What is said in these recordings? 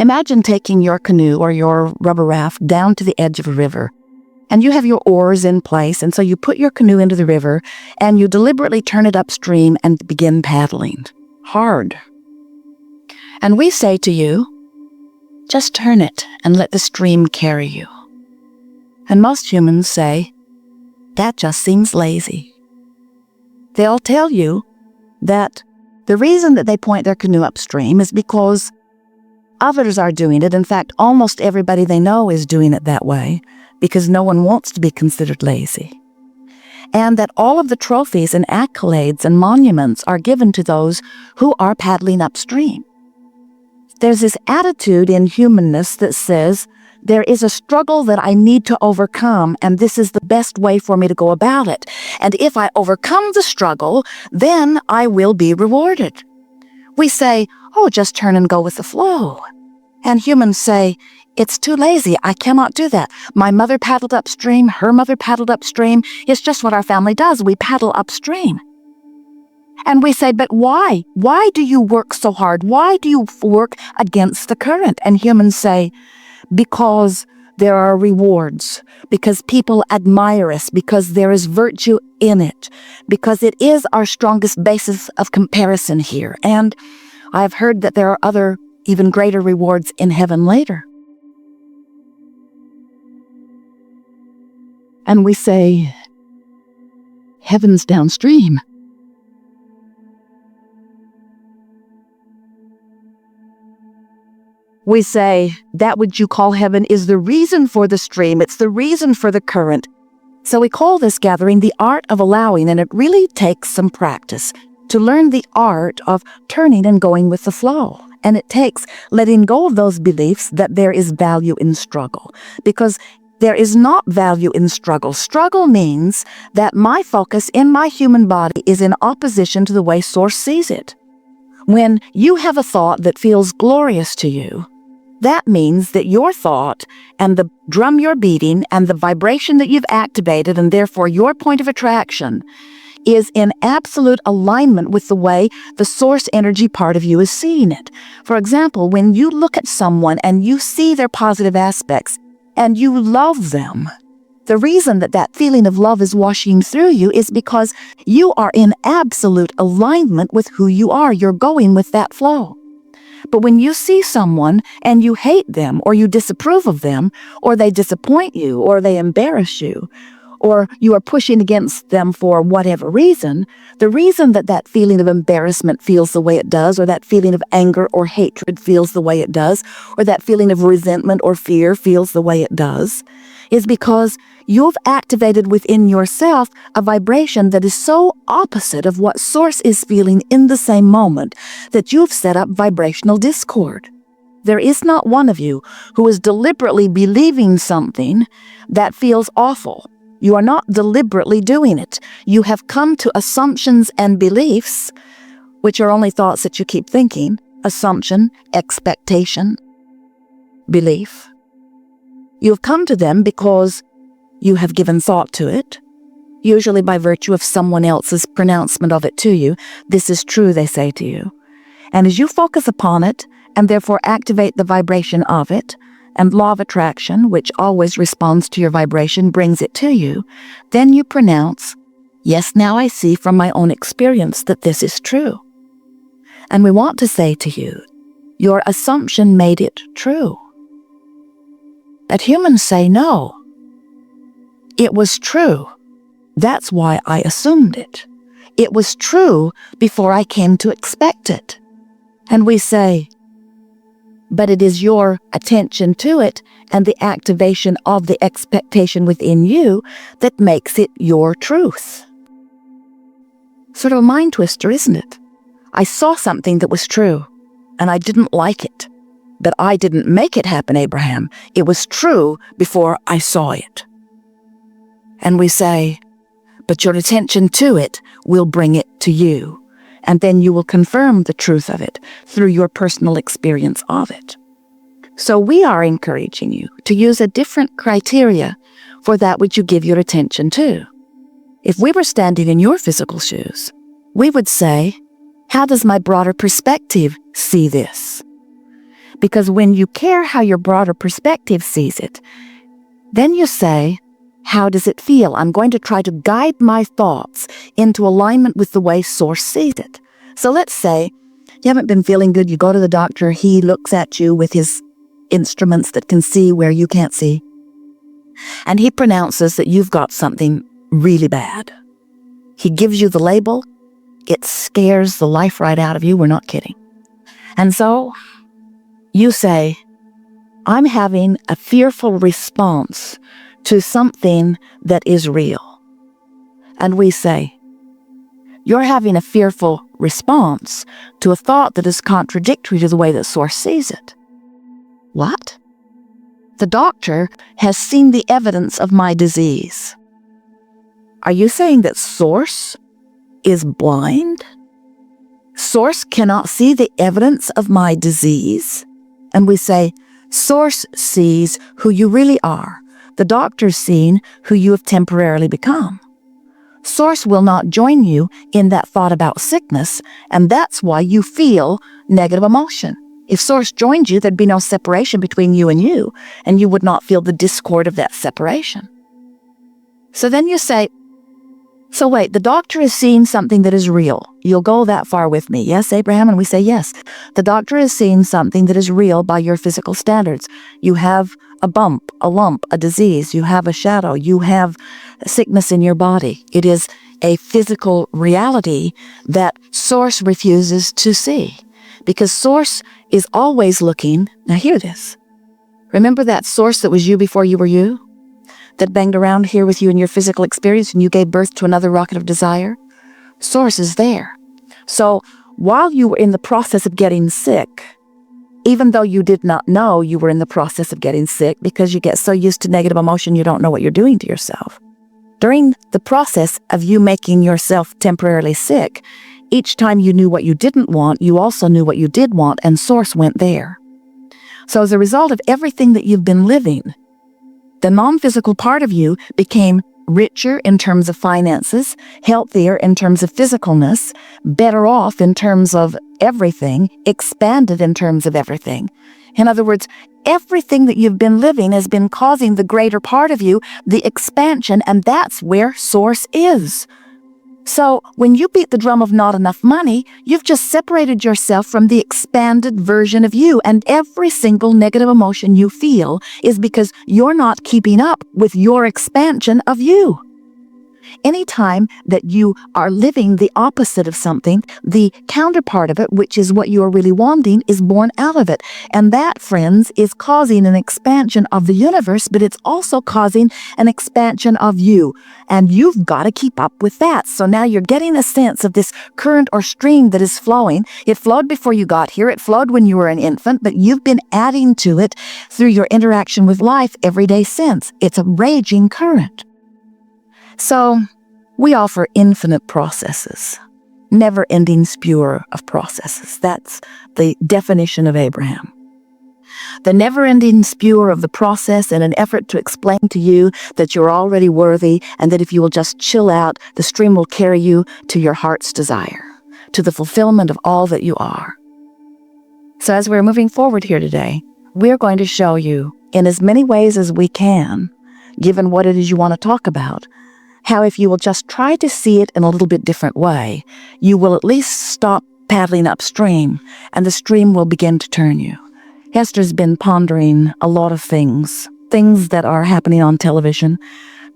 Imagine taking your canoe or your rubber raft down to the edge of a river, and you have your oars in place, and so you put your canoe into the river, and you deliberately turn it upstream and begin paddling. Hard. And we say to you, just turn it and let the stream carry you. And most humans say, that just seems lazy. They'll tell you that the reason that they point their canoe upstream is because others are doing it. In fact, almost everybody they know is doing it that way because no one wants to be considered lazy. And that all of the trophies and accolades and monuments are given to those who are paddling upstream. There's this attitude in humanness that says, there is a struggle that I need to overcome, and this is the best way for me to go about it. And if I overcome the struggle, then I will be rewarded. We say, oh, just turn and go with the flow. And humans say, it's too lazy. I cannot do that. My mother paddled upstream. Her mother paddled upstream. It's just what our family does. We paddle upstream. And we say, but why? Why do you work so hard? Why do you work against the current? And humans say, because there are rewards, because people admire us, because there is virtue in it, because it is our strongest basis of comparison here. And I've heard that there are other, even greater rewards in heaven later. And we say, heaven's downstream. We say, that which you call heaven is the reason for the stream. It's the reason for the current. So we call this gathering the art of allowing, and it really takes some practice to learn the art of turning and going with the flow. And it takes letting go of those beliefs that there is value in struggle, because there is not value in struggle. Struggle means that my focus in my human body is in opposition to the way Source sees it. When you have a thought that feels glorious to you, that means that your thought and the drum you're beating and the vibration that you've activated, and therefore your point of attraction, is in absolute alignment with the way the source energy part of you is seeing it. For example, when you look at someone and you see their positive aspects and you love them, the reason that that feeling of love is washing through you is because you are in absolute alignment with who you are. You're going with that flow. But when you see someone and you hate them, or you disapprove of them, or they disappoint you, or they embarrass you, or you are pushing against them for whatever reason, the reason that that feeling of embarrassment feels the way it does, or that feeling of anger or hatred feels the way it does, or that feeling of resentment or fear feels the way it does, is because you've activated within yourself a vibration that is so opposite of what Source is feeling in the same moment that you've set up vibrational discord. There is not one of you who is deliberately believing something that feels awful. You are not deliberately doing it. You have come to assumptions and beliefs, which are only thoughts that you keep thinking. Assumption, expectation, belief. You've come to them because you have given thought to it, usually by virtue of someone else's pronouncement of it to you. This is true, they say to you. And as you focus upon it, and therefore activate the vibration of it, and law of attraction, which always responds to your vibration, brings it to you, then you pronounce, yes, now I see from my own experience that this is true. And we want to say to you, your assumption made it true. But humans say, no, it was true. That's why I assumed it. It was true before I came to expect it. And we say, but it is your attention to it and the activation of the expectation within you that makes it your truth. Sort of a mind twister, isn't it? I saw something that was true, and I didn't like it. But I didn't make it happen, Abraham. It was true before I saw it. And we say, but your attention to it will bring it to you. And then you will confirm the truth of it through your personal experience of it. So we are encouraging you to use a different criteria for that which you give your attention to. If we were standing in your physical shoes, we would say, how does my broader perspective see this? Because when you care how your broader perspective sees it, then you say, how does it feel? I'm going to try to guide my thoughts into alignment with the way Source sees it. So let's say you haven't been feeling good. You go to the doctor. He looks at you with his instruments that can see where you can't see. And he pronounces that you've got something really bad. He gives you the label. It scares the life right out of you. We're not kidding. And so you say, I'm having a fearful response to something that is real. And we say, you're having a fearful response to a thought that is contradictory to the way that Source sees it. What? The doctor has seen the evidence of my disease. Are you saying that Source is blind? Source cannot see the evidence of my disease? And we say, Source sees who you really are. The doctor's seen who you have temporarily become. Source will not join you in that thought about sickness, and that's why you feel negative emotion. If Source joined you, there'd be no separation between you, and you would not feel the discord of that separation. So then you say, so wait, the doctor is seeing something that is real. You'll go that far with me. Yes, Abraham? And we say, yes. The doctor is seeing something that is real by your physical standards. You have a bump, a lump, a disease. You have a shadow. You have sickness in your body. It is a physical reality that Source refuses to see. Because Source is always looking. Now hear this. Remember that Source that was you before you were you? That banged around here with you in your physical experience and you gave birth to another rocket of desire? Source is there. So while you were in the process of getting sick, even though you did not know you were in the process of getting sick because you get so used to negative emotion you don't know what you're doing to yourself. During the process of you making yourself temporarily sick, each time you knew what you didn't want, you also knew what you did want, and Source went there. So as a result of everything that you've been living, the non-physical part of you became richer in terms of finances, healthier in terms of physicalness, better off in terms of everything, expanded in terms of everything. In other words, everything that you've been living has been causing the greater part of you the expansion, and that's where Source is. So when you beat the drum of not enough money, you've just separated yourself from the expanded version of you, and every single negative emotion you feel is because you're not keeping up with your expansion of you. Anytime that you are living the opposite of something, the counterpart of it, which is what you are really wanting, is born out of it. And that, friends, is causing an expansion of the universe, but it's also causing an expansion of you. And you've got to keep up with that. So now you're getting a sense of this current or stream that is flowing. It flowed before you got here. It flowed when you were an infant, but you've been adding to it through your interaction with life every day since. It's a raging current. So we offer infinite processes, never-ending spewer of processes. That's the definition of Abraham. The never-ending spewer of the process in an effort to explain to you that you're already worthy and that if you will just chill out, the stream will carry you to your heart's desire, to the fulfillment of all that you are. So as we're moving forward here today, we're going to show you in as many ways as we can, given what it is you want to talk about, how if you will just try to see it in a little bit different way, you will at least stop paddling upstream and the stream will begin to turn you. Hester's been pondering a lot of things that are happening on television,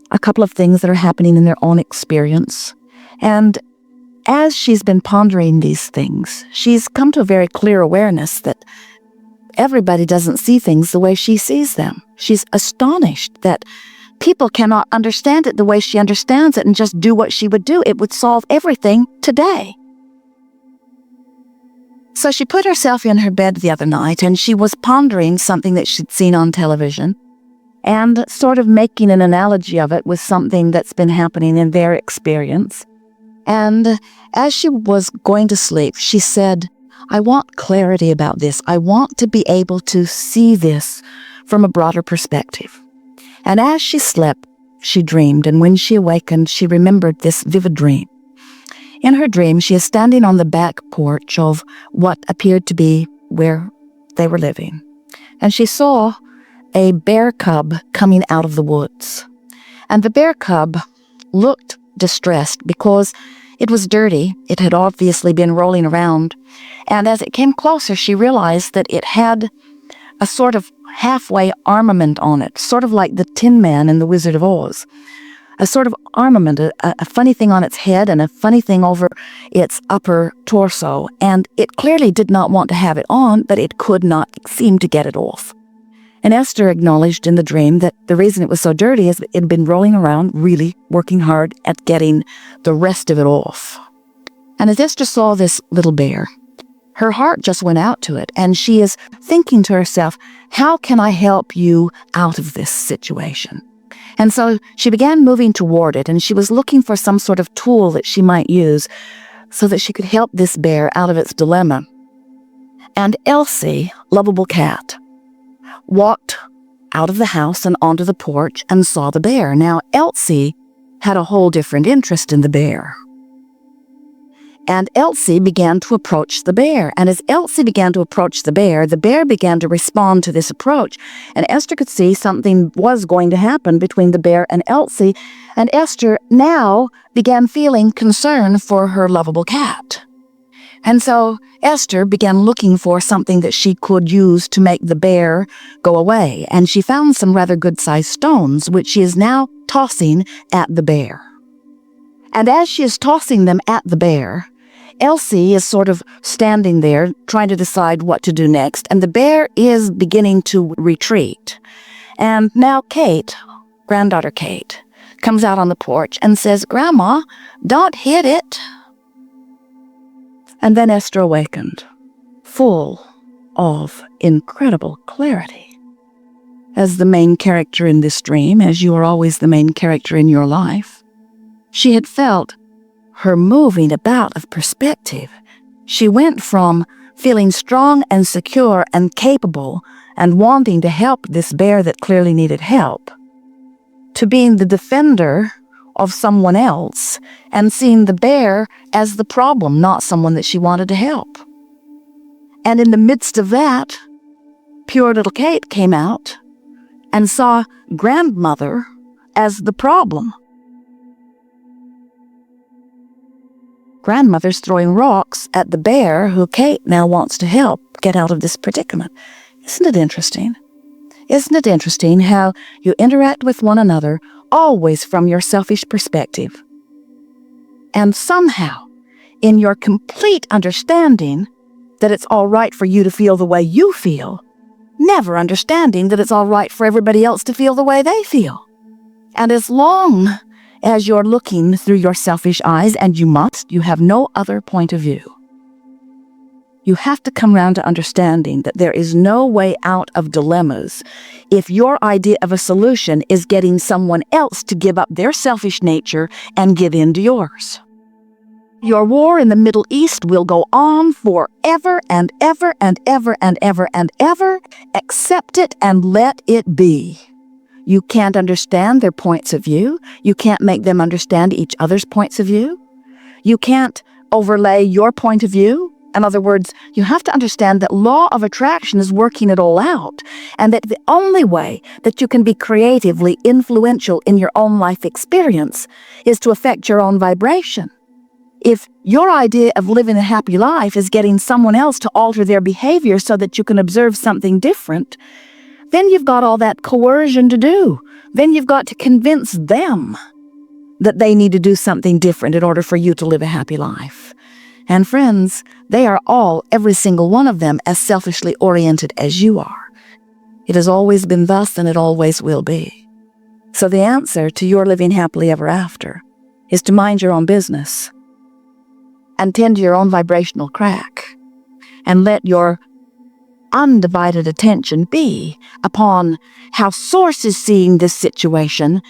a couple of things that are happening in their own experience. And as she's been pondering these things, she's come to a very clear awareness that everybody doesn't see things the way she sees them. She's astonished that people cannot understand it the way she understands it and just do what she would do. It would solve everything today. So she put herself in her bed the other night and she was pondering something that she'd seen on television and sort of making an analogy of it with something that's been happening in their experience. And as she was going to sleep, she said, I want clarity about this. I want to be able to see this from a broader perspective. And as she slept, she dreamed, and when she awakened, she remembered this vivid dream. In her dream, she is standing on the back porch of what appeared to be where they were living. And she saw a bear cub coming out of the woods. And the bear cub looked distressed because it was dirty. It had obviously been rolling around. And as it came closer, she realized that it had a sort of halfway armament on it, sort of like the Tin Man in The Wizard of Oz. A sort of armament, a funny thing on its head and a funny thing over its upper torso. And it clearly did not want to have it on, but it could not seem to get it off. And Esther acknowledged in the dream that the reason it was so dirty is that it had been rolling around, really working hard at getting the rest of it off. And as Esther saw this little bear, her heart just went out to it, and she is thinking to herself, how can I help you out of this situation? And so she began moving toward it, and she was looking for some sort of tool that she might use so that she could help this bear out of its dilemma. And Elsie, lovable cat, walked out of the house and onto the porch and saw the bear. Now, Elsie had a whole different interest in the bear. And Elsie began to approach the bear. And as Elsie began to approach the bear began to respond to this approach. And Esther could see something was going to happen between the bear and Elsie. And Esther now began feeling concern for her lovable cat. And so Esther began looking for something that she could use to make the bear go away. And she found some rather good-sized stones, which she is now tossing at the bear. And as she is tossing them at the bear, Elsie is sort of standing there trying to decide what to do next, and the bear is beginning to retreat. And now Kate, granddaughter Kate, comes out on the porch and says, "Grandma, don't hit it." And then Esther awakened, full of incredible clarity. As the main character in this dream, as you are always the main character in your life, she had felt her moving about of perspective. She went from feeling strong and secure and capable and wanting to help this bear that clearly needed help, to being the defender of someone else and seeing the bear as the problem, not someone that she wanted to help. And in the midst of that, pure little Kate came out and saw grandmother as the problem. Grandmother's throwing rocks at the bear who Kate now wants to help get out of this predicament. Isn't it interesting? Isn't it interesting how you interact with one another always from your selfish perspective? And somehow, in your complete understanding that it's all right for you to feel the way you feel, never understanding that it's all right for everybody else to feel the way they feel. And as long as you're looking through your selfish eyes, and you have no other point of view, you have to come round to understanding that there is no way out of dilemmas if your idea of a solution is getting someone else to give up their selfish nature and give in to yours. Your war in the Middle East will go on forever and ever and ever and ever and ever. Accept it and let it be. You can't understand their points of view. You can't make them understand each other's points of view. You can't overlay your point of view. In other words, you have to understand that law of attraction is working it all out, and that the only way that you can be creatively influential in your own life experience is to affect your own vibration. If your idea of living a happy life is getting someone else to alter their behavior so that you can observe something different, then you've got all that coercion to do. Then you've got to convince them that they need to do something different in order for you to live a happy life. And friends, they are all, every single one of them, as selfishly oriented as you are. It has always been thus, and it always will be. So the answer to your living happily ever after is to mind your own business and tend to your own vibrational crack and let your undivided attention be upon how Source is seeing this situation,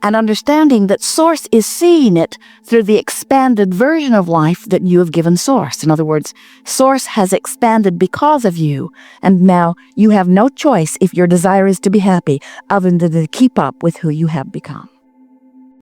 and understanding that Source is seeing it through the expanded version of life that you have given Source. In other words, Source has expanded because of you, and now you have no choice, if your desire is to be happy, other than to keep up with who you have become.